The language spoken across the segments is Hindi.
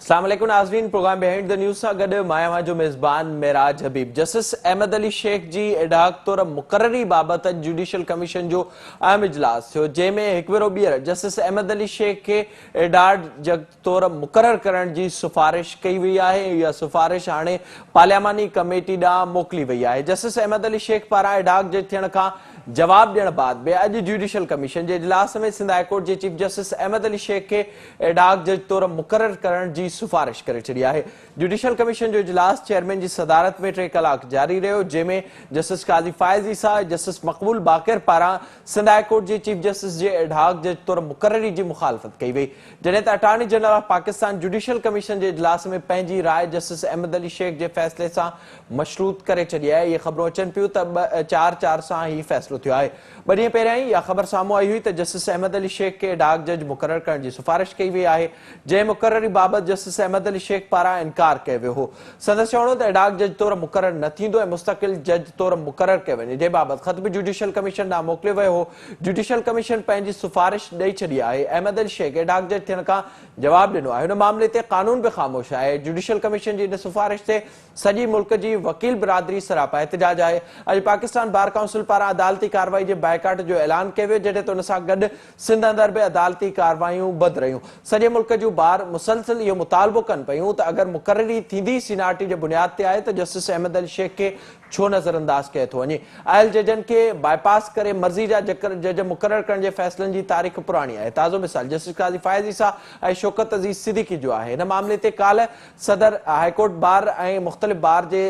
अस्सलाम वालेकुम नाज़रीन, प्रोग्राम बिहाइंड द न्यूज़ सां गॾु मां जो मेज़बान मेराज हबीब। जस्टिस अहमद अली शेख जी एडाक तौर मुक़ररी बाबति जुडिशियल कमीशन जो अहम इजलास थियो, जंहिंमें हिकु भेरो ॿीहर जस्टिस अहमद अली शेख खे एडाक जज तौर मुक़रर करण जी सिफ़ारिश कई वई आहे। इहा सिफ़ारिश हाणे पार्लियामानी कमेटी ॾांहुं मोकिली वई आहे। जस्टिस अहमद अली शेख पारां एडाक जज थियण खां जवाब ॾियण बाद बि अॼु जुडिशियल कमीशन जे इजलास में सिंध हाईकोर्ट जे चीफ जस्टिस अहमद अली शेख खे एडाक जज तौर मुक़रर करण जी सिफ़ारिश करे छॾी आहे। जुडिशियल कमीशन जो इजलास चेयरमैन जी सदारत में 3 कलाक जारी रहियो, जंहिंमें जस्टिस काज़ी फाइज़ ईसा जस्टिस मक़बूल बाक़िर पारां सिंध हाईकोर्ट जे चीफ जस्टिस जे एडाक जज तौर मुक़ररी जी मुखालफ़त कई वई, जॾहिं त attorney general of Pakistan judicial commission जे इजलास में पंहिंजी राय जस्टिस अहमद अली शेख जे फ़ैसिले सां मशरूत करे छॾी आहे। इहे ख़बरूं अचनि पियूं त 4-4 सां ही फ़ैसिलो थियो आहे। 2 ॾींहं पहिरियां ई इहा ख़बर साम्हूं आई हुई त जस्टिस अहमद अली शेख खे एडाक जज मुक़रर करण जी सिफ़ारिश कई वई आहे, जंहिं मुक़ररी बाबति जस्टिस अहमद अली शेख पारां इनकार कयो वियो हो। संदसि चवणो त एडाक जज तौर मुक़रर न थींदो ऐं मुस्तक़िल जज तौर मुक़रर कयो वञे, जे बाबति ख़त बि जुडिशियल कमीशन ॾांहुं मोकिलियो वियो हो। जुडिशियल कमीशन पंहिंजी सिफ़ारिश ॾेई छॾी आहे। अहमद अली शेख एडाक जज थियण खां जवाब ॾिनो आहे। हुन मामले ते कानून बि ख़ामोश आहे। जुडिशियल कमीशन जी इन सिफ़ारिश ते सॼी मुल्क जी वकील बिरादरी सरापा एहतिजाज आहे। अॼु पाकिस्तान बार काउंसिल पारां अदालती कार्रवाई जे बाइकाट जो ऐलान कयो वियो, जॾहिं त उन सां गॾु सिंध अंदरि बि अदालती कार्रवायूं बंदि रहियूं। सॼे मुल्क जूं बार मुसलसिल इहो मुतालबो कनि पियूं त अगरि मुक़ररी थींदी सीनियरिटी जे बुनियाद ते आहे त जस्टिस अहमद अली शेख खे छो नज़रअंदाज कयो थो वञे। आयल जजनि खे बाईपास करे मर्ज़ी जा जज मुक़रर करण जे फ़ैसिलनि जी तारीख़ पुराणी आहे। ताज़ो मिसाल जस्टिस काज़ी फाइज़ ईसा ऐं शौकत अज़ीज़ सिद्दीकी जो आहे। हिन मामले ते काल्ह सदर हाईकोर्ट बार ऐं मुख़्तलिफ़ बार जे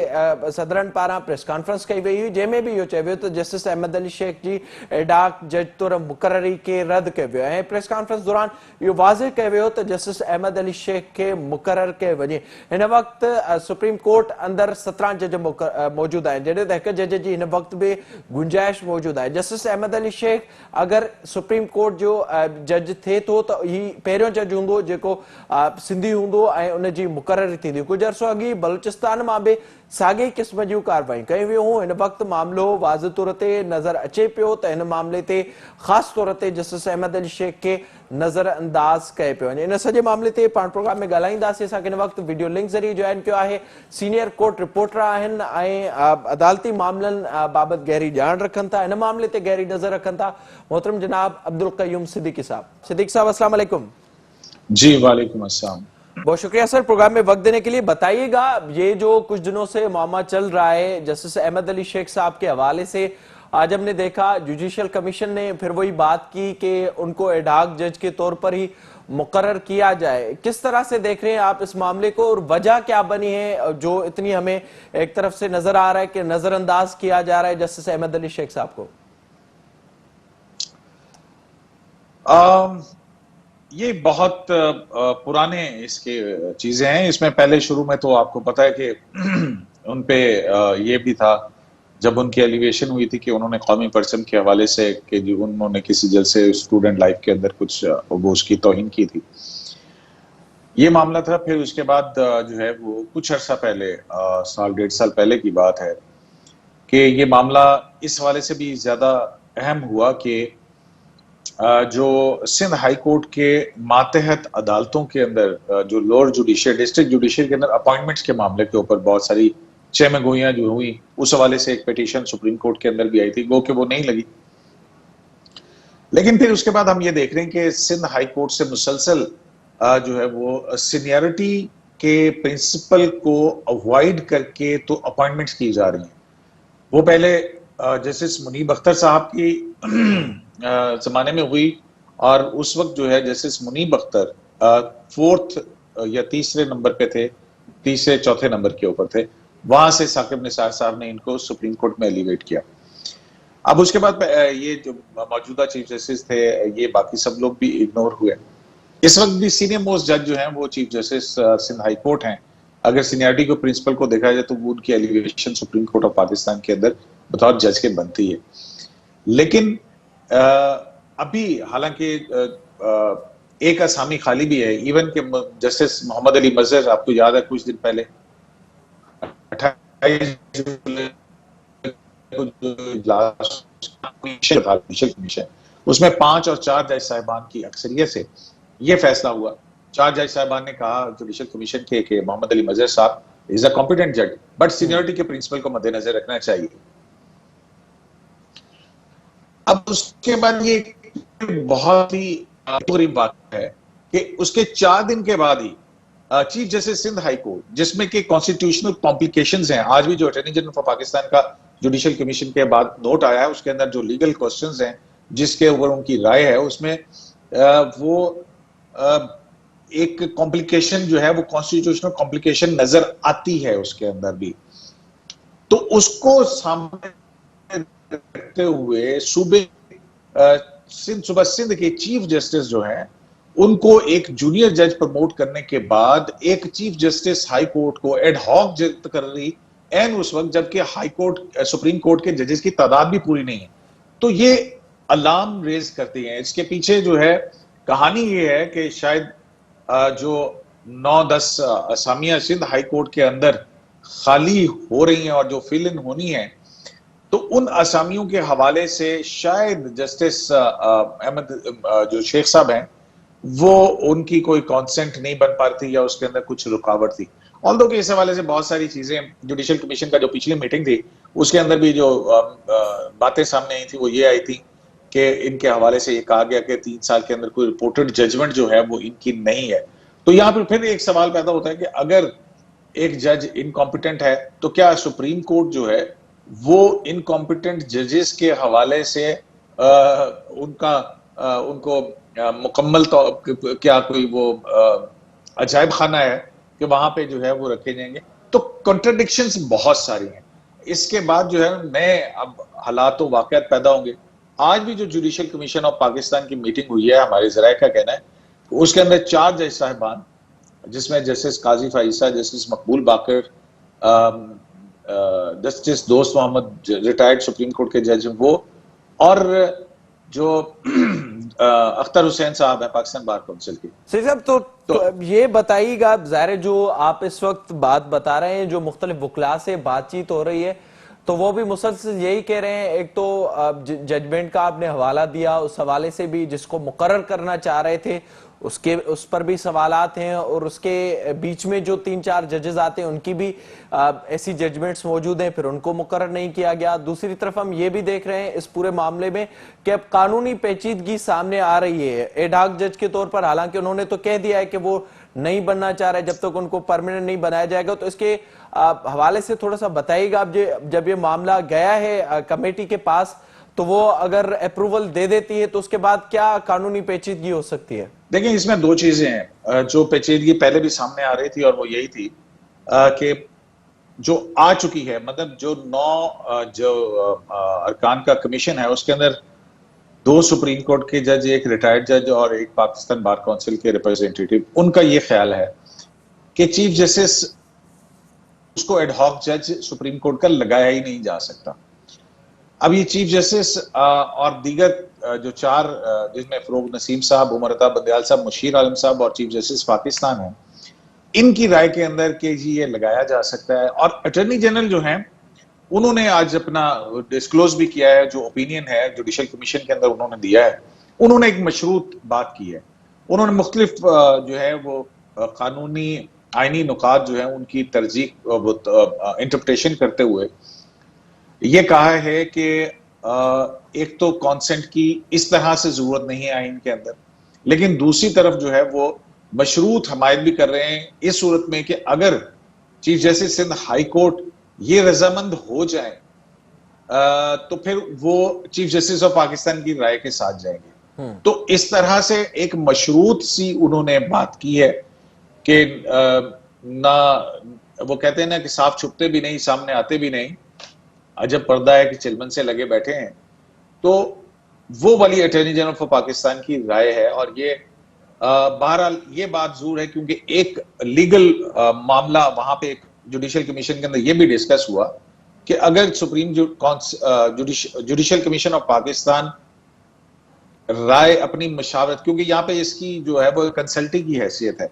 सदरनि पारां प्रेस कॉन्फ्रेंस कई वई हुई, जंहिंमें बि इहो चयो वियो त जस्टिस अहमद अली शेख जी एडाक जज तौर मुक़ररी खे रद्द कयो वियो ऐं प्रेस कॉन्फ्रेंस दौरान इहो वाज़िह कयो वियो त जस्टिस अहमद अली शेख खे मुक़रर कयो वञे। हिन वक़्तु सुप्रीम कोर्ट अंदरि 17 जज मौजूदु आहिनि, जॾहिं त हिकु जज जी हिन वक़्तु बि गुंजाइश मौजूदु आहे। जस्टिस अहमद अली शेख अगरि सुप्रीम कोर्ट जो जज थिए थो त ही पहिरियों जज हूंदो जेको सिंधी हूंदो ऐं उन जी मुक़ररी थींदी। कुझु अर्सो अॻु ई बलूचिस्तान मां बि साॻी क़िस्म जूं कार्रवाई कयूं वियूं हुयूं। हिन वक़्तु मामिलो वाज़ तौर ते नज़र अचे पियो त हिन मामले ते ख़ासि तौर ते जस्टिस अहमद अली शेख खे नज़रअंदाज कयो पियो वञे। इन सॼे मामले ते पाण प्रोग्राम में ॻाल्हाईंदासीं। असांखे हिन वक़्तु वीडियो लिंक ज़रिए जॉइन कयो आहे सीनियर कोर्ट रिपोर्टर आहिनि ऐं अदालती मामलनि बाबति गहरी ॼाण रखनि था, हिन मामले ते गहरी नज़र रखनि था मोहतरम जनाब अब्दुल क़यूम सिद्दीकी साहब। सिद्दीकी साहब अस्सलाम वालेकुम। जी वालेकुम अस्सलाम। बहुत शुक्रिया सर प्रोग्राम में वक्त देने के लिए। बताइएगा ये जो कुछ दिनों से मामला चल रहा है जस्टिस अहमद अली शेख साहब के हवाले से, आज हमने देखा जुडिशियल कमीशन ने फिर वही बात की कि उनको एडाक जज के तौर पर ही मुकर्रर किया जाए। किस तरह से देख रहे हैं आप इस मामले को और वजह क्या बनी है जो इतनी हमें एक तरफ से नजर आ रहा है कि नजरअंदाज किया जा रहा है जस्टिस अहमद अली शेख साहब को? ये बहुत पुराने इसके चीजें हैं। इसमें पहले शुरू में तो आपको पता है कि उन पे ये भी था जब उनकी एलिगेशन हुई थी कि उन्होंने कौमी परचम के हवाले से कि जो उन्होंने किसी जलसे स्टूडेंट लाइफ के अंदर कुछ अबूज की तौहीन की थी, ये मामला था। फिर उसके बाद जो है वो कुछ अर्सा पहले, साल 1.5 साल पहले की बात है कि ये मामला इस हवाले से भी ज्यादा अहम हुआ कि जो सिंध हाई कोर्ट के मातहत अदालतों के अंदर जो लोअर जुडिशियल डिस्ट्रिक्ट जुडिशियल के अंदर अपॉइंटमेंट्स के मामले के ऊपर बहुत सारी चहमगोइयां जो हुई, उस हवाले से एक पिटीशन सुप्रीम कोर्ट के अंदर भी आई थी, गो कि वो नहीं लगी। लेकिन फिर उसके बाद हम ये देख रहे हैं कि सिंध हाई कोर्ट से मुसलसल जो है वो सीनियरिटी के प्रिंसिपल को अवॉइड करके तो अपॉइंटमेंट्स की जा रही हैं। वो पहले जस्टिस मुनीब अख्तर साहब की जमाने में हुई और उस वक्त जो है जस्टिस मुनीब अख्तर 4th या 3रे नंबर पे थे, 3रे 4थे नंबर के ऊपर थे। वहां से साकिब निसार साहब ने इनको सुप्रीम कोर्ट में एलिवेट किया। अब उसके बाद ये जो मौजूदा चीफ जस्टिस थे, ये बाकी सब लोग भी इग्नोर हुए। इस वक्त भी सीनियर मोस्ट जज जो हैं वो chief justice Sindh high court हैं। अगर सीनियरिटी को प्रिंसिपल को देखा जाए तो वो उनकी elevation supreme court of Pakistan के अंदर बतौर जज के बनती है। लेकिन अभी हालांकि एक असामी खाली भी है, इवन के जस्टिस मोहम्मद अली मजहर, आपको याद है कुछ दिन पहले 28 जुलाई को जो कमीशन उसमें 5 और 4 जज साहिबान की अक्सरियत से ये फैसला हुआ चार जज साहबान ने कहा जुडिशियल कमीशन के मोहम्मद अली मजहर साहब इज अ कॉम्पिटेंट जज, बट सीनियरिटी के प्रिंसिपल को मद्देनजर रखना चाहिए। अब उसके बाद ये बहुत ही गरीब बात है कि उसके 4 दिन के बाद ही chief justice Sindh high court, जिसमें कि कॉन्स्टिट्यूशनल कॉम्प्लिकेशंस हैं, आज भी जो अटॉर्नी जनरल फॉर पाकिस्तान का जुडिशियल कमीशन के बाद नोट आया है, उसके अंदर जो लीगल क्वेश्चंस हैं जिसके ऊपर उनकी राय है, उसमें वो एक कॉम्प्लिकेशन जो है वो कॉन्स्टिट्यूशनल कॉम्प्लिकेशन नजर आती है उसके अंदर भी। तो उसको सामने रखते हुए सुबह सिंध के चीफ जस्टिस जो हैं उनको एक जूनियर जज प्रमोट करने के बाद एक चीफ जस्टिस हाई कोर्ट को एड हॉक कर रही एन उस वक्त जबकि हाई कोर्ट सुप्रीम कोर्ट के जजेस की तादाद भी पूरी नहीं है। तो ये अलार्म रेज करती है। इसके पीछे जो है कहानी ये है कि शायद जो 9-10 असामियां सिंध हाई कोर्ट के अंदर खाली हो रही हैं और जो फिल इन होनी है, तो उन असामियों के हवाले से शायद जस्टिस अहमद जो शेख साहब हैं वो उनकी कोई कॉन्सेंट नहीं बन पा रही थी या उसके अंदर कुछ रुकावट थी। ऑल्दो के इस हवाले से बहुत सारी चीजें, जुडिशियल कमीशन का जो पिछली मीटिंग थी उसके अंदर भी जो बातें सामने आई थी वो ये आई थी कि इनके हवाले से ये कहा गया कि 3 साल के अंदर कोई रिपोर्टेड जजमेंट जो है वो इनकी नहीं है। तो यहाँ पर फिर एक सवाल पैदा होता है कि अगर एक जज इनकॉम्पिटेंट है तो क्या सुप्रीम कोर्ट जो है वो इनकॉम्पिटेंट जजेस के हवाले से उनको मुकम्मल क्या कोई वो अजायब खाना है कि वहां पे जो है वो रखे जाएंगे। तो कॉन्ट्रडिक्शंस बहुत सारी हैं। इसके बाद जो है नए अब हालात तो वाकयात पैदा होंगे। आज भी जो जुडिशियल कमीशन ऑफ पाकिस्तान की मीटिंग हुई है, हमारे जराये का कहना है उसके अंदर 4 जज साहिबान, जिसमें जस्टिस काजी फाइसा, जस्टिस मकबूल बाकर, जस्टिस दोस्त मोहम्मद रिटायर्ड सुप्रीम कोर्ट के जज वो, और जो अख्तर हुसैन साहब है पाकिस्तान बार काउंसिल के। सही साहब, तो ये बताइएगा, ज़ाहिर है जो आप इस वक्त बात बता रहे हैं, जो मुख्तलिफ वकला से बातचीत हो रही है तो वो भी मुसलसल यही कह रहे हैं। एक तो जजमेंट का आपने हवाला दिया, उस हवाले से भी जिसको मुकर्रर करना चाह रहे थे उस पर भी सवालात हैं, और उसके बीच में जो 3-4 जजेस आते हैं उनकी भी ऐसी जजमेंट्स मौजूद हैं, फिर उनको मुकर्रर नहीं किया गया। दूसरी तरफ हम ये भी देख रहे हैं इस पूरे मामले में कि अब कानूनी पेचीदगी सामने आ रही है। एडहॉक जज के तौर पर हालांकि उन्होंने तो कह दिया है कि वो नहीं बनना चाह रहे जब तक उनको परमानेंट नहीं बनाया जाएगा। तो इसके हवाले से थोड़ा सा बताइएगा, आप जब ये मामला गया है कमेटी के पास तो वो अगर अप्रूवल दे देती है तो उसके बाद क्या कानूनी पेचीदगी हो सकती है? देखिए, इसमें 2 चीजें हैं जो पेचीदगी पहले भी सामने आ रही थी, और वो यही थी कि जो आ चुकी है, मतलब जो 9 जो अरकान का कमीशन है उसके अंदर 2 सुप्रीम कोर्ट के जज, एक रिटायर्ड जज और एक पाकिस्तान बार काउंसिल के रिप्रेजेंटेटिव, उनका ये ख्याल है कि चीफ जस्टिस उसको एडहॉक जज सुप्रीम कोर्ट का लगाया ही नहीं जा सकता। अब ये चीफ जस्टिस और दीगर जो 4 जिसमें फरोग नसीम साहब, उमर अता बंदयाल साहब, मुशीर आलम साहब और चीफ जस्टिस पाकिस्तान है, इनकी राय के अंदर के जी ये लगाया जा सकता है। और अटॉर्नी जनरल जो हैं उन्होंने आज अपना डिस्क्लोज भी किया है, जो ओपिनियन है जुडिशियल कमीशन के अंदर उन्होंने दिया है। उन्होंने एक मशरूत बात की है। उन्होंने मुख्तलिफ जो है वो कानूनी आईनी नुकात जो है उनकी तरजीह इंटरप्रिटेशन करते हुए ये कहा है कि एक तो कॉन्सेंट की इस तरह से जरूरत नहीं है आइन के अंदर, लेकिन दूसरी तरफ जो है वो मशरूत हमायत भी कर रहे हैं इस सूरत में कि अगर chief justice Sindh high court ये रजामंद हो जाए तो फिर वो चीफ जस्टिस ऑफ पाकिस्तान की राय के साथ जाएंगे। तो इस तरह से एक मशरूत सी उन्होंने बात की है कि ना, वो कहते हैं ना कि साफ छुपते भी नहीं, सामने आते भी नहीं, अजब पर्दा है कि चिलमन से लगे बैठे हैं। तो वो वाली अटॉर्नी जनरल फॉर पाकिस्तान की राय है। और ये बहरहाल ये बात जरूर है क्योंकि एक लीगल मामला वहां पे एक जुडिशियल कमीशन के अंदर ये भी डिस्कस हुआ कि अगर supreme judicial commission of Pakistan राय अपनी मशावरत, क्योंकि यहाँ पे इसकी जो है वो कंसल्टिंग की हैसियत है,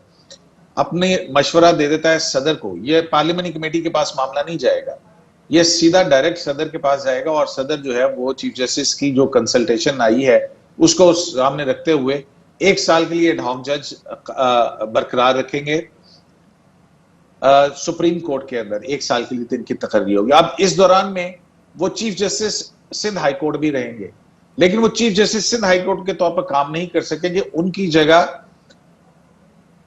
अपने मशवरा दे देता है सदर को, ये पार्लियामेंट्री कमेटी के पास मामला नहीं जाएगा, ये सीधा डायरेक्ट सदर के पास जाएगा और सदर जो है वो चीफ जस्टिस की जो कंसल्टेशन आई है उसको सामने रखते हुए 1 साल के लिए एडहॉक जज बरकरार रखेंगे सुप्रीम कोर्ट के अंदर। 1 साल के लिए तो इनकी तकर्री होगी। अब इस दौरान में वो chief justice Sindh high court भी रहेंगे, लेकिन वो chief justice Sindh high court के तौर पर काम नहीं कर सकेंगे। उनकी जगह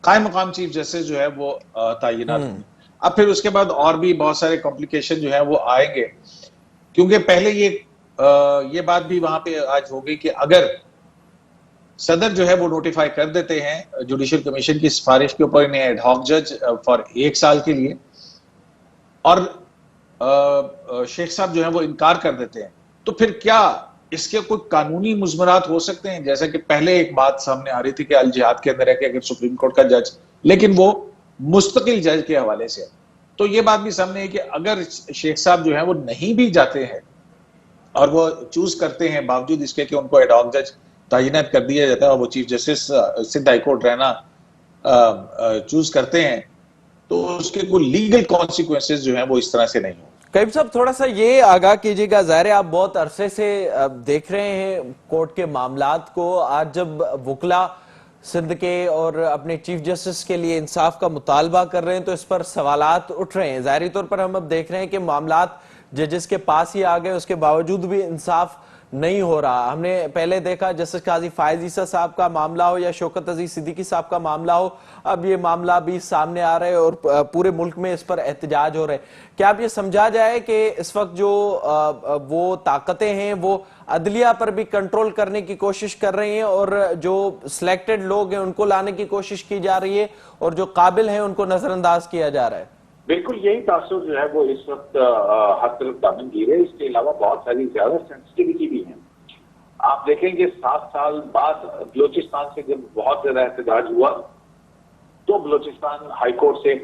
कायम मकाम चीफ जस्टिस जो है वो तैनात होंगे। अब फिर उसके बाद और भी बहुत सारे कॉम्प्लिकेशन जो है वो आएंगे, क्योंकि पहले ये बात भी वहां पे आज हो गई कि अगर सदर जो है वो नोटिफाई कर देते हैं जुडिशियल कमीशन की सिफारिश के ऊपर इन्हें एडहॉक जज फॉर 1 साल के लिए, और शेख साहब जो है वो इनकार कर देते हैं, तो फिर क्या इसके कोई कानूनी मुज़मरात हो सकते हैं? जैसे कि पहले एक बात सामने आ रही थी कि अल जिहाद के अंदर है कि अगर सुप्रीम कोर्ट का जज, लेकिन वो मुस्तकिल जज के हवाले से है, तो ये बात भी सामने है कि अगर शेख साहब जो है वो नहीं भी जाते हैं और वो चूज करते हैं बावजूद इसके कि उनको एडहॉक जज तैनात कर दिया जाता है और वो chief justice Sindh high court रहना चूज करते हैं, तो उसके कोई लीगल कॉन्सिक्वेंसेस जो है वो इस तरह से नहीं हो। कईम साहब, थोड़ा सा ये आगाह कीजिएगा, ज़ाहिर है आप बहुत अरसे से देख रहे हैं कोर्ट के मामलात को। आज जब वकला सिंध के और अपने चीफ जस्टिस के लिए इंसाफ का मुतालबा कर रहे हैं तो इस पर सवालात उठ रहे हैं। ज़ाहिरी तौर पर हम अब देख रहे हैं कि मामलात जजेस के पास ही आ गए, उसके बावजूद भी इंसाफ नहीं हो रहा। हमने पहले देखा जस्टिस काजी फायज ईसा साहब का मामला हो या शौकत अजीज सिद्दीकी साहब का मामला हो, अब ये मामला भी सामने आ रहे हैं और पूरे मुल्क में इस पर एहतजाज हो रहे हैं। क्या आप ये समझा जाए कि इस वक्त जो वो ताकतें हैं वो अदलिया पर भी कंट्रोल करने की कोशिश कर रही हैं और जो सिलेक्टेड लोग हैं उनको लाने की कोशिश की जा रही है और जो काबिल हैं उनको नजरअंदाज किया जा रहा है? बिल्कुल यही तासुर जो है वो इस वक्त हर तरफ दामनगीर है। इसके अलावा बहुत सारी ज्यादा सेंसिटिविटी भी है। आप देखेंगे 7 साल बाद बलोचिस्तान से जब बहुत ज्यादा एहतजाज हुआ तो बलोचिस्तान हाई कोर्ट से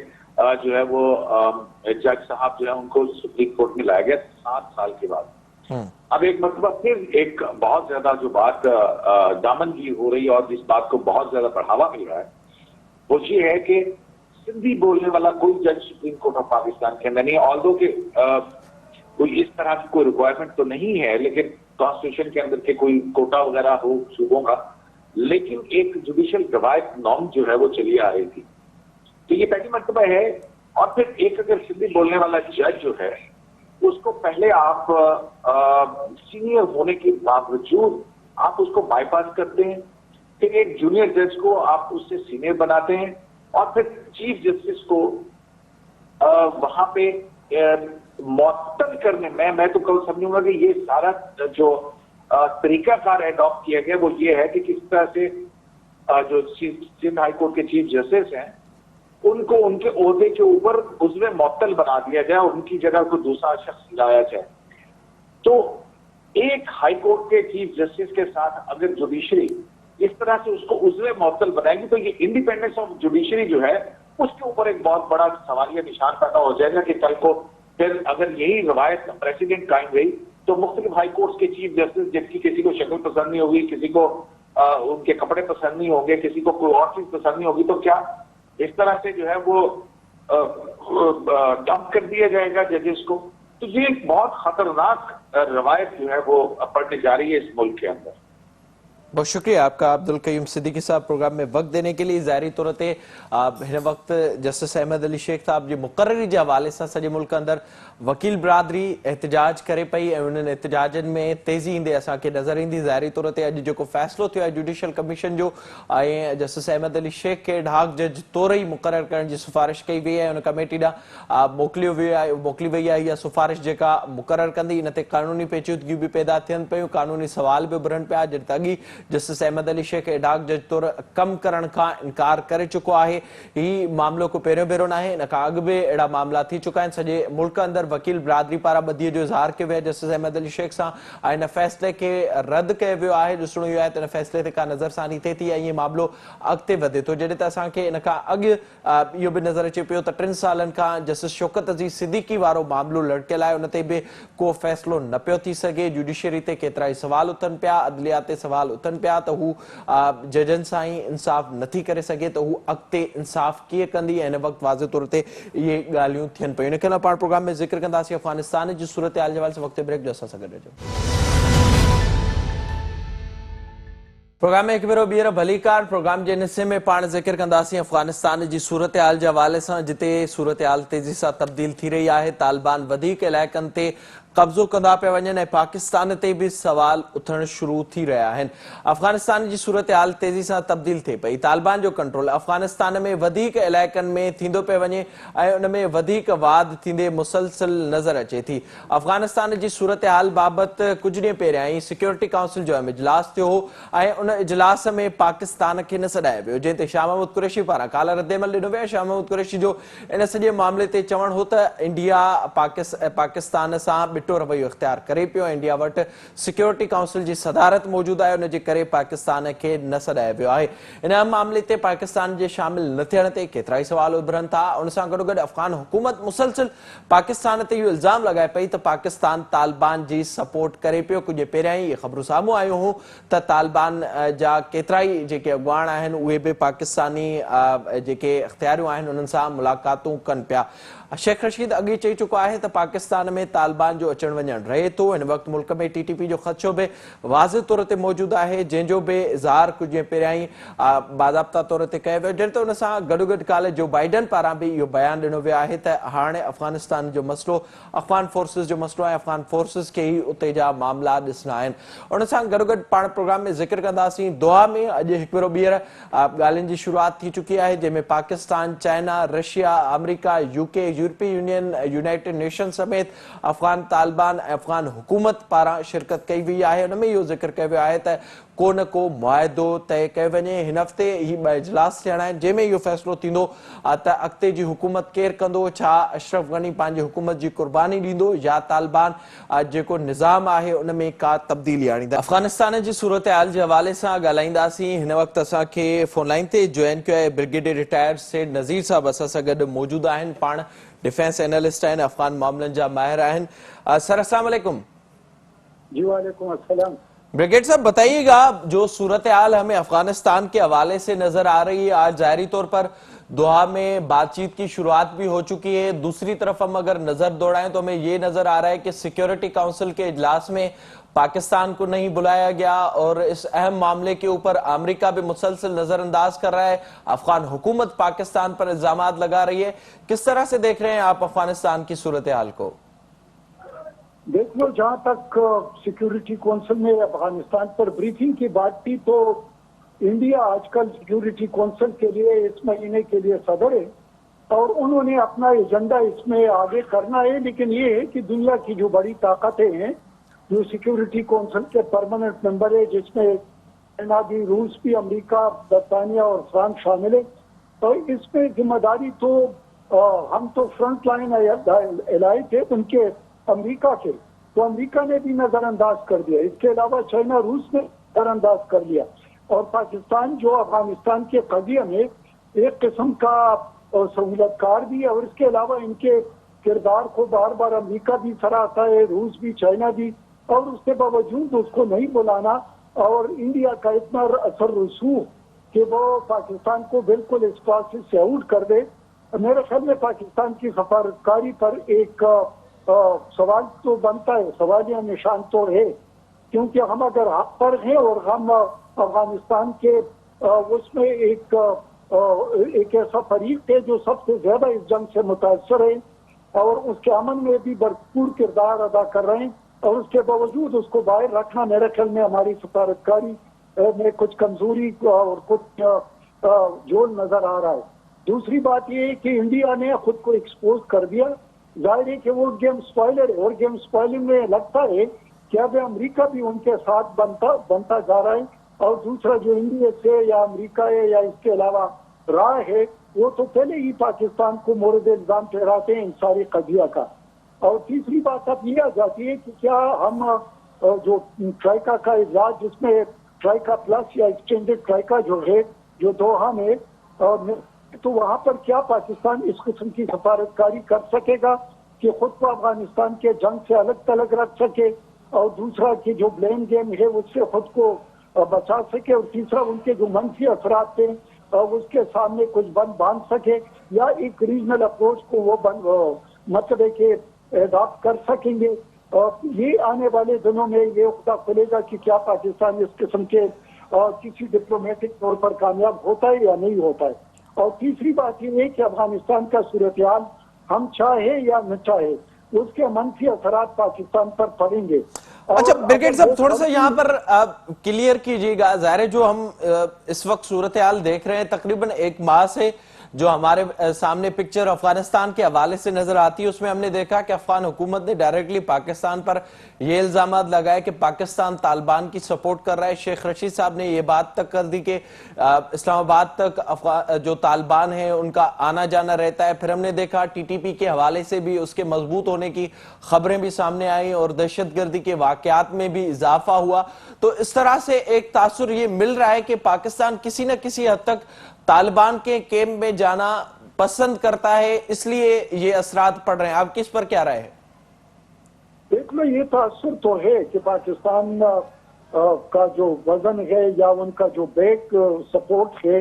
जो है वो जज साहब जो है उनको सुप्रीम कोर्ट में लाया गया 7 साल के बाद। अब एक मरतबा फिर एक बहुत ज्यादा जो बात दामनगीर हो रही है और जिस बात को बहुत ज्यादा बढ़ावा मिल रहा है वो ये है कि सिंधी बोलने वाला कोई जज सुप्रीम कोर्ट ऑफ पाकिस्तान के अंदर नहीं है। ऑल्दो के कोई इस तरह की कोई रिक्वायरमेंट तो नहीं है, लेकिन कॉन्स्टिट्यूशन के अंदर के कोई कोटा वगैरह हो सूबों का, लेकिन एक जुडिशियल रवायत नॉर्म जो है वो चली आ रही थी। तो ये पहली मरतबा है। और फिर एक अगर सिंधी बोलने वाला जज जो है उसको पहले आप सीनियर होने के बावजूद आप उसको बाईपास करते हैं, फिर एक जूनियर जज को आप उससे सीनियर बनाते हैं और फिर चीफ जस्टिस को वहां पे मुअत्तल करने में मैं तो कल समझूंगा कि ये सारा जो तरीकाकार एडॉप्ट किया गया वो ये है कि किस तरह से जो सिंध हाई कोर्ट के चीफ जस्टिस हैं उनको उनके ओहदे के ऊपर उज़्वे मुअत्तल बना दिया जाए और उनकी जगह को दूसरा शख्स लाया जाए। तो एक हाई कोर्ट के चीफ जस्टिस के साथ अगर जुडिशरी इस तरह से उसको उज़्वे मुअत्तल बनाएंगे तो ये इंडिपेंडेंस ऑफ जुडिशरी जो है उसके ऊपर एक बहुत बड़ा सवालिया निशान पैदा हो जाएगा कि कल को फिर अगर यही रवायत प्रेसिडेंट कायम रही तो मुख्तलिफ हाई कोर्ट के चीफ जस्टिस जिनकी किसी को शक्ल पसंद नहीं होगी, किसी को उनके कपड़े पसंद नहीं होंगे, किसी को कोई और चीज पसंद नहीं होगी, तो क्या इस तरह से जो है वो डंप कर दिया जाएगा जजेस को? तो ये एक बहुत खतरनाक रवायत जो है वो पड़ने जा रही है इस मुल्क के अंदर। बहुत शुक्रिया आपका अब्दुल कयूम सिद्दीकी साहब प्रोग्राम में वक्त देने के लिए। ज़ाहिरी तौर ते हिन वक्त जस्टिस अहमद अली शेख साहब जी मुक़र्ररी जे हवाले से सॼे मुल्क अंदर वकील बिरादरी एहतजाज करे पई ऐं उन्हनि एहतजाजनि में तेज़ी ईंदे असांखे नज़र ईंदी। ज़ाहिरी तौर ते अॼु जेको फ़ैसिलो थियो आहे जुडिशियल कमीशन जो ऐं जस्टिस अहमद अली शेख खे डाक जज तौर ई मुक़ररु करण जी सिफ़ारिश कई वई आहे। उन कमेटी ॾांहुं मोकिली वई आहे इहा सिफ़ारिश जेका मुक़ररु कंदी। इन ते क़ानूनी पेचीदगियूं बि पैदा थियनि पियूं, क़ानूनी सवाल बि उभरनि पिया। जॾहिं तॻी जस्टिस अहमद अली शेख डाक जज तौर कम करण खां इनकार करे चुको आहे। ही मामलो को पहिरियों भेरो न आहे, इन खां अॻु बि अहिड़ा मामला थी चुका आहिनि। सॼे मुल्क अंदर वकील बिरादरी पारां ॿधीअ जो इज़हार कयो वियो आहे जस्टिस अहमद अली शेख सां ऐं इन फ़ैसिले खे रद्द कयो वियो आहे। ॾिसणो इहो आहे त इन फ़ैसिले ते का नज़रसानी थिए थी ऐं इहो मामलो अॻिते वधे थो। जॾहिं त असांखे इन खां अॻु इहो बि नज़र अचे पियो त 3 सालनि खां जस्टिस शौकत अज़ीज़ सिद्दीकी वारो मामलो लड़कियल आहे, उन ते बि को फ़ैसिलो न पियो थी सघे। जुडिशरी ते केतिरा ई सवाल उथनि पिया, अदलिया ते सवाल उथनि पिया त हू जजनि सां ई इंसाफ़ नथी करे सघे त हू अॻिते इंसाफ़ कीअं कंदी ऐं हिन वक़्तु वाज़े तौर ते इहे ॻाल्हियूं थियनि पियूं। इन खे पाण प्रोग्राम में ज़िक्र कंदासीं अफ़गानिस्तान जी सूरत हाल जे हवाले सां। वक़्तु ब्रेक जो असां सां गॾु प्रोग्राम में हिकु भेरो ॿीहर भलीकार प्रोग्राम जे हिस्से में पाण ज़िक्र कंदासीं अफ़गानिस्तान जी सूरत हाल जे हवाले सां, जिते सूरत हाल तेज़ी सां तब्दील थी रही आहे। तालिबान वधीक इलाइक़नि ते कब्ज़ो कंदा पिया वञनि ऐं पाकिस्तान ते बि सवाल उथण शुरू थी रहिया आहिनि। अफ़गानिस्तान जी सूरत हाल तेज़ी सां तब्दील थिए पई। तालिबान जो कंट्रोल अफ़गानिस्तान में वधीक इलाइक़नि में थींदो पियो वञे ऐं उन में वधीक वाध थींदे मुसलसिल नज़र अचे थी। अफ़गानिस्तान जी सूरत हाल बाबति कुझु ॾींहं पहिरियां ई सिक्योरिटी काउंसिल जो इजलास थियो हो ऐं उन इजलास में पाकिस्तान खे न सॾायो वियो, जंहिं ते शाह महमूद कुरैशी पारां काल्ह रद्देमल ॾिनो वियो। शाह महमूद कुरैशी जो इन सॼे मामले ते चवणु हो त इंडिया पाकिस्तान सां ॿिटो रवैयो इख़्तियार करे पियो। इंडिया वटि सिक्योरिटी काउंसिल जी सदारत मौजूदु आहे, उनजे करे पाकिस्तान खे न सॾायो वियो आहे। इन मामले ते पाकिस्तान जे शामिल न थियण ते केतिरा ई सवाल उभरनि था। उन सां गॾोगॾु अफ़गान हुकूमत मुसलसिल पाकिस्तान ते इहो इल्ज़ाम लॻाए पई त पाकिस्तान तालिबान जी सपोर्ट करे पियो। कुझु पहिरियां ई इहे ख़बरूं साम्हूं आयूं हुयूं त तालिबान जा केतिरा ई जेके अॻुवान आहिनि उहे बि पाकिस्तानी जेके इख़्तियारियूं आहिनि उन्हनि सां मुलाक़ातूं कनि पिया। शेख रशीद अॻे चई चुको आहे त पाकिस्तान में तालिबान जो अचणु वञणु रहे थो। हिन वक़्तु मुल्क में TTP जो ख़दशो बि वाज़िह तौर ते मौजूदु आहे, जंहिंजो बि इज़हार कुझु ॾींहं पहिरियां ई बाज़ाब्ता तौर ते कयो वियो, जॾहिं त उन सां गॾोगॾु काल्ह जो बाइडन पारां बि इहो बयानु ॾिनो वियो आहे त हाणे अफ़गानिस्तान जो मसइलो अफ़गान फोर्सिस जो मसइलो आहे, अफ़गान फोर्सिस खे ई उते जा मामला ॾिसणा आहिनि। उन सां गॾोगॾु पाण प्रोग्राम में ज़िक्र कंदासीं दोहा में अॼु हिकु भेरो ॿीहर ॻाल्हियुनि जी शुरूआति थी चुकी आहे, जंहिंमें Pakistan, China, Russia, America, UK, यूरोपीय यूनियन, यूनाइटेड नेशन समेत अफ़गान तालिबान ऐं अफ़गान हुकूमत पारां शिरकत कई वई आहे। उन में इहो ज़िक्र कयो वियो आहे त को न को मुआहिदो तइ कयो वञे। हिन हफ़्ते ही 2 इजलास थियणा आहिनि, जंहिंमें इहो फ़ैसिलो थींदो त अॻिते जी हुकूमत केरु कंदो, छा अशरफ गनी पंहिंजी हुकूमत जी कुर्बानी ॾींदो या तालिबान जेको निज़ाम आहे उन में का तब्दीली आणींदा। अफ़गानिस्तान जी सूरत हाल जे हवाले सां ॻाल्हाईंदासीं। हिन वक़्तु असांखे फ़ोन लाइन ते जॉइन कयो आहे ब्रिगेडियर रिटायर्ड सेठ नज़ीर साहब असां सां गॾु मौजूदु आहिनि। पाण डिफेंस एनालिस्ट आहिनि, अफ़गान मामलनि जा माहिर आहिनि। सर अस्सलाम वालेकुम। जी वालेकुम अस्सलाम। ब्रिगेड साहब बताइएगा, जो सूरत हाल हमें अफगानिस्तान के हवाले से नजर आ रही है, आज जाहिरी तौर पर दोहा में बातचीत की शुरुआत भी हो चुकी है। दूसरी तरफ हम अगर नजर दौड़ाएं तो हमें ये नजर आ रहा है कि सिक्योरिटी काउंसिल के इजलास में पाकिस्तान को नहीं बुलाया गया और इस अहम मामले के ऊपर अमेरिका भी मुसलसल नजरअंदाज कर रहा है। अफगान हुकूमत पाकिस्तान पर इल्जामात लगा रही है। किस तरह से देख रहे हैं आप अफगानिस्तान की सूरत हाल को? देख लो, जहां तक सिक्योरिटी काउंसिल में अफगानिस्तान पर ब्रीफिंग की बात थी, तो इंडिया आजकल सिक्योरिटी काउंसिल के लिए इस महीने के लिए सदर है और उन्होंने अपना एजेंडा इसमें आगे करना है। लेकिन ये है कि दुनिया की जो बड़ी ताकतें हैं जो सिक्योरिटी काउंसिल के परमानेंट मेंबर है, जिसमें चाइना भी, रूस भी, अमेरिका, बरतानिया और फ्रांस शामिल है, तो इसमें जिम्मेदारी तो हम तो फ्रंट लाइन एलाई थे उनके अमेरिका के, तो अमेरिका ने भी नजरअंदाज कर दिया। इसके अलावा चाइना, रूस ने नजरअंदाज कर लिया और पाकिस्तान जो अफगानिस्तान के कदिया में एक किस्म का सहूलतकार भी है और इसके अलावा इनके किरदार को बार बार अमेरिका भी सराहता है, रूस भी, चाइना भी, और उसके बावजूद उसको नहीं बुलाना और इंडिया का इतना असर रसूख कि वो पाकिस्तान को बिल्कुल इस प्रोसेस से आउट कर दे। मेरे ख्याल में पाकिस्तान की सफारतकारी पर एक सवाल तो बनता है, सवालिया निशान तो है, क्योंकि हम अगर हक पर हैं और हम अफगानिस्तान के उसमें एक ऐसा फरीक है जो सबसे ज्यादा इस जंग से मुतासर है और उसके अमन में भी भरपूर किरदार अदा कर रहे हैं, और उसके बावजूद उसको बाहर रखना मेरे ख्याल में हमारी सफारतकारी में कुछ कमजोरी और कुछ जोड़ नजर आ रहा है। दूसरी बात ये है कि इंडिया ने खुद को एक्सपोज कर दिया। जाहिर है कि वो गेम स्पॉइलर है और गेम स्पॉइलिंग में लगता है कि अब अमेरिका भी उनके साथ बनता जा रहा है, और दूसरा जो इंडिया से या अमेरिका है या इसके अलावा राय है, वो तो पहले ही पाकिस्तान को मोरद इल्जाम ठहराते हैं इन सारी कदिया का। और तीसरी बात अब ये आ जाती है कि क्या हम जो ट्राइका का इजलास, जिसमें ट्राइका प्लस या एक्सटेंडेड ट्राइका जो है जो दोहा में, तो वहां पर क्या पाकिस्तान इस किस्म की सफारतकारी कर सकेगा कि खुद को अफगानिस्तान के जंग से अलग थलग रख सके, और दूसरा कि जो ब्लेम गेम है उससे खुद को बचा सके, और तीसरा उनके जो मनफी असरात थे उसके सामने कुछ बांध सके, या एक रीजनल अप्रोच को वो मतलब के एडॉप्ट कर सकेंगे। ये आने वाले दिनों में ये उकदा खुलेगा कि क्या पाकिस्तान इस किस्म के किसी डिप्लोमेटिक तौर पर कामयाब होता है या नहीं होता है। और तीसरी बात यह है कि अफगानिस्तान का सूरत-ए-हाल हम चाहे या न चाहे उसके मनफी असरात पाकिस्तान पर पड़ेंगे। अच्छा ब्रिगेड साहब, थोड़ा सा गलती- यहाँ पर क्लियर कीजिएगा। जाहिर है जो हम इस वक्त सूरत हाल देख रहे हैं, तकरीबन एक माह से जो हमारे सामने पिक्चर अफगानिस्तान के हवाले से नजर आती है, उसमें हमने देखा कि अफगान हुकूमत ने डायरेक्टली पाकिस्तान पर यह इल्जाम लगाए कि पाकिस्तान तालिबान की सपोर्ट कर रहा है। शेख रशीद साहब ने यह बात तक कर दी कि इस्लामाबाद तक जो तालिबान है उनका आना जाना रहता है। फिर हमने देखा टीटीपी के हवाले से भी उसके मजबूत होने की खबरें भी सामने आई और दहशतगर्दी के वाकयात में भी इजाफा हुआ। तो इस तरह से एक तासुर ये मिल रहा है कि पाकिस्तान किसी न किसी हद तक तालिबान के कैंप में जाना पसंद करता है, इसलिए ये असरात पड़ रहे हैं। आप किस पर क्या राय है? देख लो, ये तासुर तो है कि पाकिस्तान का जो वजन है या उनका जो बैक सपोर्ट है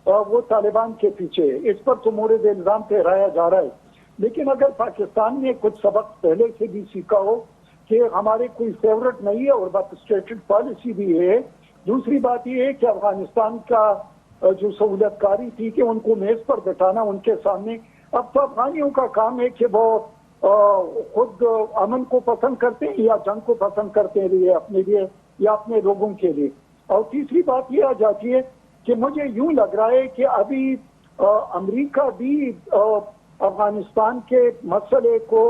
वो तालिबान के पीछे है। इस पर तो मोरद इल्जाम ठहराया जा रहा है। लेकिन अगर पाकिस्तान ने कुछ सबक पहले से भी सीखा हो कि हमारे कोई फेवरेट नहीं है और बात स्टेटेड पॉलिसी भी है। दूसरी बात ये है कि अफगानिस्तान का जो सहूलतकारी थी कि उनको मेज पर बैठाना उनके सामने। अब तो अफगानियों का काम है कि वो खुद अमन को पसंद करते हैं या जंग को पसंद करते हैं अपने लिए या अपने लोगों के लिए। और तीसरी बात ये आ जाती है कि मुझे यूं लग रहा है कि अभी अमेरिका भी अफगानिस्तान के मसले को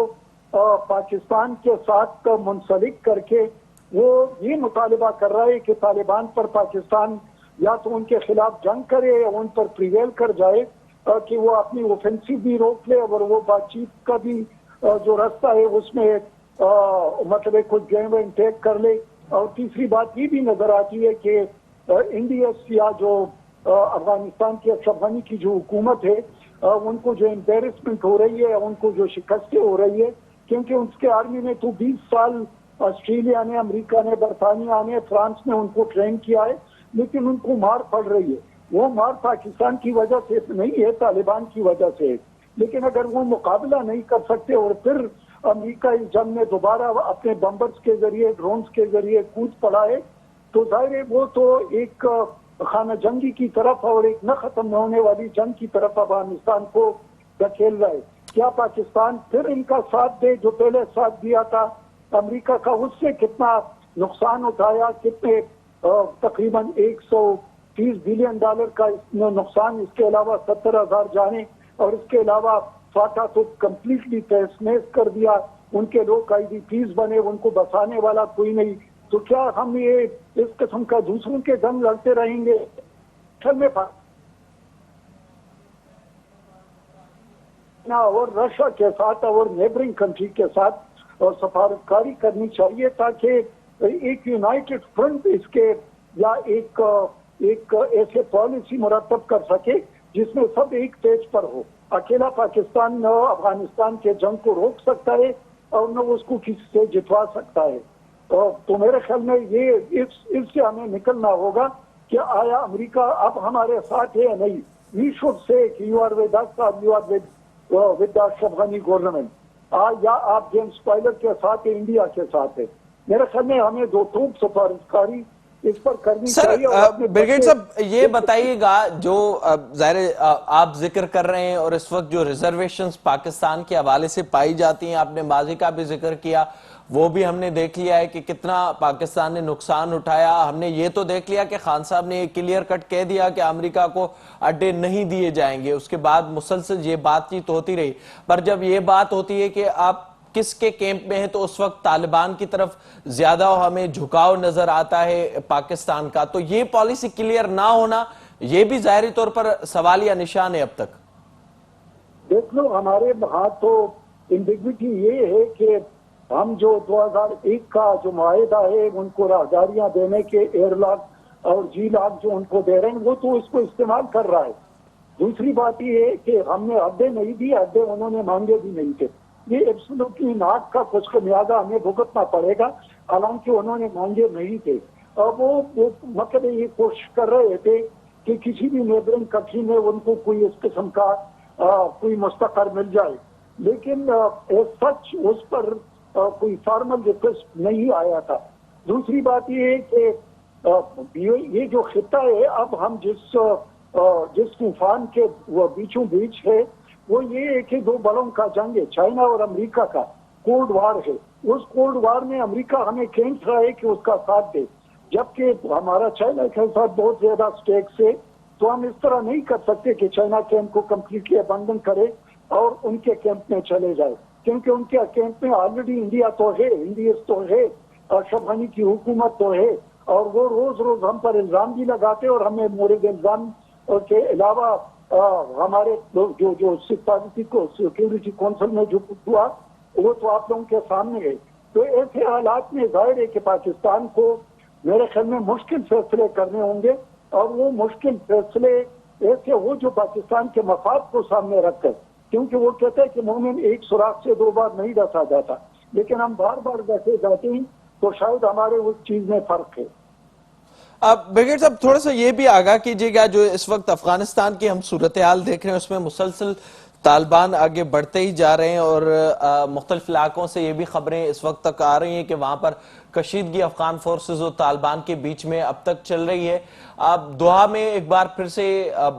पाकिस्तान के साथ मुंसलिक करके वो ये मुतालिबा कर रहा है कि तालिबान पर पाकिस्तान या तो उनके खिलाफ जंग करे या उन पर प्रिवेल कर जाए कि वो अपनी ऑफेंसिव भी रोक ले और वो बातचीत का भी जो रास्ता है उसमें मतलब कुछ गेम एंड टेक कर ले। और तीसरी बात ये भी नजर आती है कि इंडिया या जो अफगानिस्तान की अफगानी की जो हुकूमत है उनको जो एम्बेरसमेंट हो रही है, उनको जो शिकस्तें हो रही है, क्योंकि उसके आर्मी में तो 20 साल ऑस्ट्रेलिया ने, अमेरिका ने, बरतानिया ने, फ्रांस ने उनको ट्रेन किया है, लेकिन उनको मार पड़ रही है। वो मार पाकिस्तान की वजह से नहीं है, तालिबान की वजह से है। लेकिन अगर वो मुकाबला नहीं कर सकते और फिर अमेरिका इस जंग में दोबारा अपने बम्बर्स के जरिए, ड्रोन्स के जरिए कूद पड़ा है, तो जाहिर है वो तो एक खाना जंगी की तरफ और एक न खत्म होने वाली जंग की तरफ अफगानिस्तान को धकेल रहा है। क्या पाकिस्तान फिर इनका साथ दे जो पहले साथ दिया था अमेरिका का? उससे कितना नुकसान उठाया, कितने तकरीबन 130 बिलियन डॉलर का नुकसान, इसके अलावा 70,000 जाने, और इसके अलावा फाटा तो कम्प्लीटली तहस-नहस कर दिया। उनके लोग आईडीपीज बने, उनको बसाने वाला कोई नहीं। तो क्या हम ये इस किस्म का दूसरों के जंग लड़ते रहेंगे? असल में और रशिया के साथ और नेबरिंग कंट्री के साथ और सफारतकारी करनी चाहिए ताकि एक यूनाइटेड फ्रंट इसके या एक ऐसे पॉलिसी मुरतब कर सके जिसमें सब एक पेज पर हो। अकेला पाकिस्तान न अफगानिस्तान के जंग को रोक सकता है और न उसको किसी से जितवा सकता है। तो मेरे ख्याल में ये इससे हमें निकलना होगा कि आया अमेरिका अब हमारे साथ है या नहीं। वी शुड से कि यू आर विद अस और यू आर विद द अफगानी गवर्नमेंट, या आप जेम्स स्पाइलर के साथ है, इंडिया के साथ है। मेरे ख्याल में हमें दो टूक सिफारिशकारी इस पर करनी चाहिए। सर ब्रिगेड साहब, ये बताइएगा जो जाहिर आप जिक्र कर रहे हैं और इस वक्त जो रिजर्वेशंस पाकिस्तान के हवाले से पाई जाती हैं, आपने माजी का भी जिक्र किया, वो भी हमने देख लिया है कि कितना पाकिस्तान ने नुकसान उठाया। हमने ये तो देख लिया कि खान साहब ने क्लियर कट कह दिया कि अमेरिका को अड्डे नहीं दिए जाएंगे। उसके बाद मुसलसल ये बातचीत होती रही, पर जब ये बात होती है कि आप किसके कैंप में है तो उस वक्त तालिबान की तरफ ज्यादा हमें झुकाव नजर आता है पाकिस्तान का। तो ये पॉलिसी क्लियर ना होना, ये भी जाहिरी तौर पर सवालिया निशान है अब तक। देख लो, हमारे यहाँ तो इंडिग्विटी ये है कि हम जो 2001 का जो मुआहिदा है उनको राहदारियां देने के एयरलॉक और जी लॉक जो उनको दे रहे हैं वो तो इसको इस्तेमाल कर रहा है। दूसरी बात ये है कि हमने अड्डे नहीं दिए, अड्डे उन्होंने मांगे भी नहीं थे। ये एब्सोल्युटली नाक का कुछ खमियाजा हमें भुगतना पड़ेगा, हालांकि उन्होंने मांगे नहीं थे। और वो मतलब ये कोशिश कर रहे थे कि किसी भी नेबरिंग कंट्री में उनको कोई इस किस्म का कोई मुस्तकर मिल जाए, लेकिन सच उस पर कोई फॉर्मल रिक्वेस्ट नहीं आया था। दूसरी बात ये है कि ये जो खिता है, अब हम जिस तूफान के वो बीचों बीच है, वो ये है कि दो बड़ों का जंग है, चाइना और अमेरिका का कोल्ड वार है। उस कोल्ड वार में अमेरिका हमें खींच रहा है कि उसका साथ दे, जबकि हमारा चाइना के साथ बहुत ज्यादा स्टेक्स है। तो हम इस तरह नहीं कर सकते कि चाइना कैंप को कम्प्लीटली अबंडन करे और उनके कैंप में चले जाए, क्योंकि उनके कैंप में ऑलरेडी इंडिया तो है, इंडिया तो है, अशरफ गनी की हुकूमत तो है, और वो रोज रोज हम पर इल्जाम भी लगाते और हमें मोरद इल्जाम के अलावा हमारे जो सिक्योरिटी काउंसिल में जो कुछ हुआ वो तो आप लोगों के सामने है। तो ऐसे हालात में जाहिर है कि पाकिस्तान को मेरे ख्याल में मुश्किल फैसले करने होंगे, और वो मुश्किल फैसले ऐसे हो जो पाकिस्तान के मफाद को सामने रखकर, क्योंकि वो कहते हैं कि मोमिन एक सुराख से दो बार नहीं डसा जाता, लेकिन हम बार बार डसे जाते हैं, तो शायद हमारे उस चीज में फर्क है। अब ब्रिगेड साहब थोड़ा सा ये भी आगाह कीजिएगा, जो इस वक्त अफगानिस्तान की हम सूरत हाल देख रहे हैं उसमें मुसलसल तालिबान आगे बढ़ते ही जा रहे हैं, और मुख्तलिफ इलाकों से ये भी खबरें इस वक्त तक आ रही हैं कि वहां पर कशीदगी अफगान फोर्सेज और तालिबान के बीच में अब तक चल रही है। अब दोहा में एक बार फिर से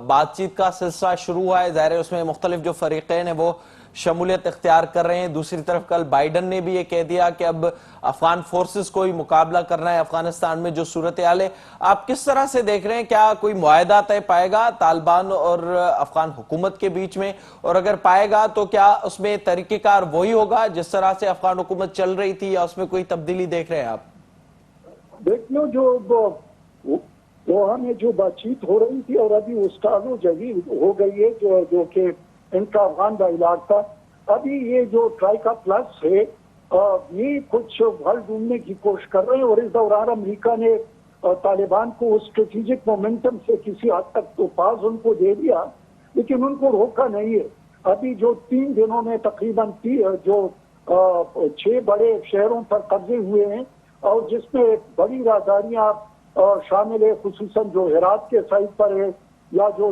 बातचीत का सिलसिला शुरू हुआ है, ज़ाहिर है उसमें मुख्तलिफ जो फरीक़ैन है वो शमूलियत इख्तियार कर रहे हैं। दूसरी तरफ कल बाइडन ने भी ये कह दिया कि अब अफगान फोर्सेस को ही मुकाबला करना है अफगानिस्तान में जो सूरत हाल है। आप किस तरह से देख रहे हैं, क्या कोई मुआहदा तय पाएगा तालिबान और अफगान हुकूमत के बीच में, और अगर पाएगा तो क्या उसमें तरीकेकार वही होगा जिस तरह से अफगान हुकूमत चल रही थी, या उसमें कोई तब्दीली देख रहे हैं आप? देख लो, जो दोहा में जो बातचीत हो रही थी और अभी उस्तादो जगी हो गई है, जो कि इनका अफगान का इलाज था। अभी ये जो ट्राइका प्लस है, ये कुछ हल ढूंढने की कोशिश कर रहे हैं, और इस दौरान अमेरिका ने तालिबान को स्ट्रेटेजिक मोमेंटम से किसी हद तक तो पास उनको दे दिया, लेकिन उनको रोका नहीं है। अभी जो 3 दिनों में तकरीबन 6 बड़े शहरों पर कब्जे हुए हैं, और जिसमें बड़ी राजधानियां शामिल है, खुसूसन जो हेरात के साइड पर है, या जो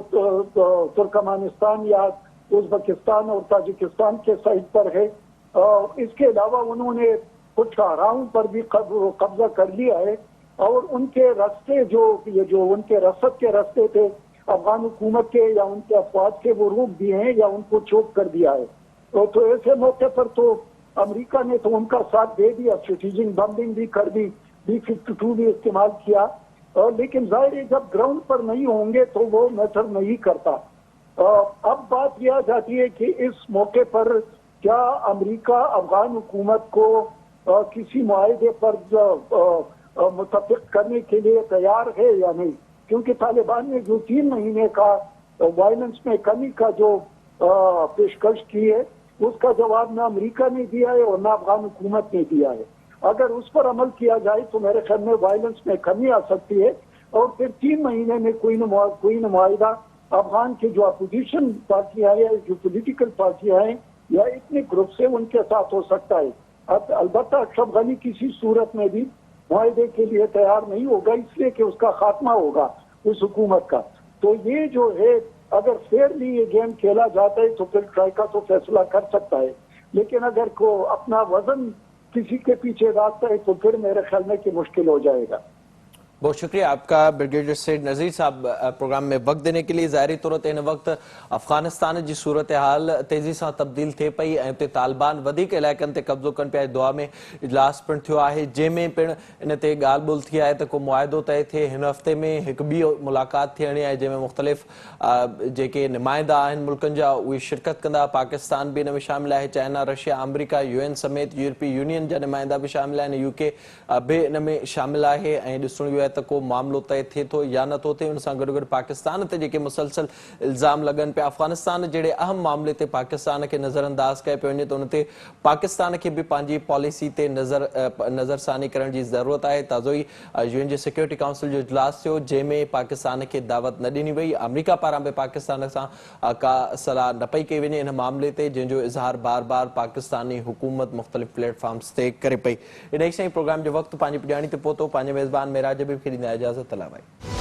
तुर्कमानिस्तान या उज़्बेकिस्तान और ताजिकिस्तान के साइड पर है। इसके अलावा उन्होंने कुछ आराम पर भी कब्जा कर लिया है, और उनके रास्ते जो उनके रसद के रास्ते थे अफगान हुकूमत के या उनके अफवाज के, वो रोक दिए हैं या उनको चोक कर दिया है। तो ऐसे मौके पर तो अमेरिका ने तो उनका साथ दे दिया, स्ट्रेटेजिक बम्बिंग भी कर दी, B-52 भी इस्तेमाल किया, लेकिन जाहिर है जब ग्राउंड पर नहीं होंगे तो वो मैटर नहीं करता। अब बात यह आ जाती है कि इस मौके पर क्या अमेरिका अफगान हुकूमत को किसी मुआहदे पर मुतफिक करने के लिए तैयार है या नहीं, क्योंकि तालिबान ने जो 3 महीने का वायलेंस में कमी का जो पेशकश की है, उसका जवाब न अमेरिका ने दिया है और न अफगान हुकूमत ने दिया है। अगर उस पर अमल किया जाए तो मेरे ख्याल में वायलेंस में कमी आ सकती है, और फिर 3 महीने में कोई न मुआहिदा अफगान के जो अपोजिशन पार्टियां हैं, जो पॉलिटिकल पार्टियां हैं या इतने ग्रुप से, उनके साथ हो सकता है। अब अलबत्ता अशरफ गनी किसी सूरत में भी मुआहिदे के लिए तैयार नहीं होगा, इसलिए कि उसका खात्मा होगा उस हुकूमत का। तो ये जो है, अगर फेयरली ये गेम खेला जाता है तो फिर ट्राइका तो फैसला कर सकता है, लेकिन अगर को अपना वजन किसी के पीछे डालता है तो फिर मेरे ख्याल में कि मुश्किल हो जाएगा। बहुत शुक्रिया आपका ब्रिगेडियर सैयद नज़ीर साहब प्रोग्राम में वक्त देने के लिए। ज़ाहिरी तौर ते इन वक्त अफगानिस्तान जी सूरत हाल तेज़ी से तब्दील थे पई, ऐं उते तालिबान वधीक इलाइक़नि ते कब्ज़ो कनि पिया। दुआ में इजलास पिणु थियो आहे, जंहिंमें पिणु इन ते ॻाल्हि ॿोल्हि थी आहे त को मुआहिदो तय थिए। हिन हफ़्ते में हिकु ॿी मुलाक़ात थियणी आहे, जंहिंमें मुख़्तलिफ़ जेके नुमाइंदा आहिनि मुल्कनि जा उहे शिरकत कंदा। पाकिस्तान बि इन में शामिल आहे, चाइना, रशिया, अमरीका, UN समेत यूरोपीय यूनियन जा नुमाइंदा बि शामिल आहिनि, UK बि इन में शामिल आहे। ऐं ॾिसणो इहो आहे त को मामलो तय थिए थो या नथो थिए। उन सां गॾु गॾु पाकिस्तान ते जेके मुसलसल इल्ज़ाम लॻनि पिया, अफ़गानिस्तान जहिड़े अहम मामले ते पाकिस्तान खे नज़रअंदाज़ कयो पियो वञे, त उन ते पाकिस्तान खे बि पंहिंजी पॉलिसी ते नज़रसानी करण जी ज़रूरत आहे। ताज़ो ई UN जे सिक्योरिटी काउंसिल जो इजलास थियो, जंहिंमें पाकिस्तान खे दावत न ॾिनी वई। अमरीका पारां बि पाकिस्तान सां का सलाह न पई कई वञे इन मामले ते, जंहिंजो इज़हार बार बार पाकिस्तानी हुकूमत मुख़्तलिफ़ प्लेटफॉर्म्स ते करे पई। इन ई साईं प्रोग्राम जो वक़्तु पंहिंजी पुॼाणी ते पहुतो। पंहिंजे मेज़बान मेराज हबीब खे ॾींदा इजाज़त। अला भाई।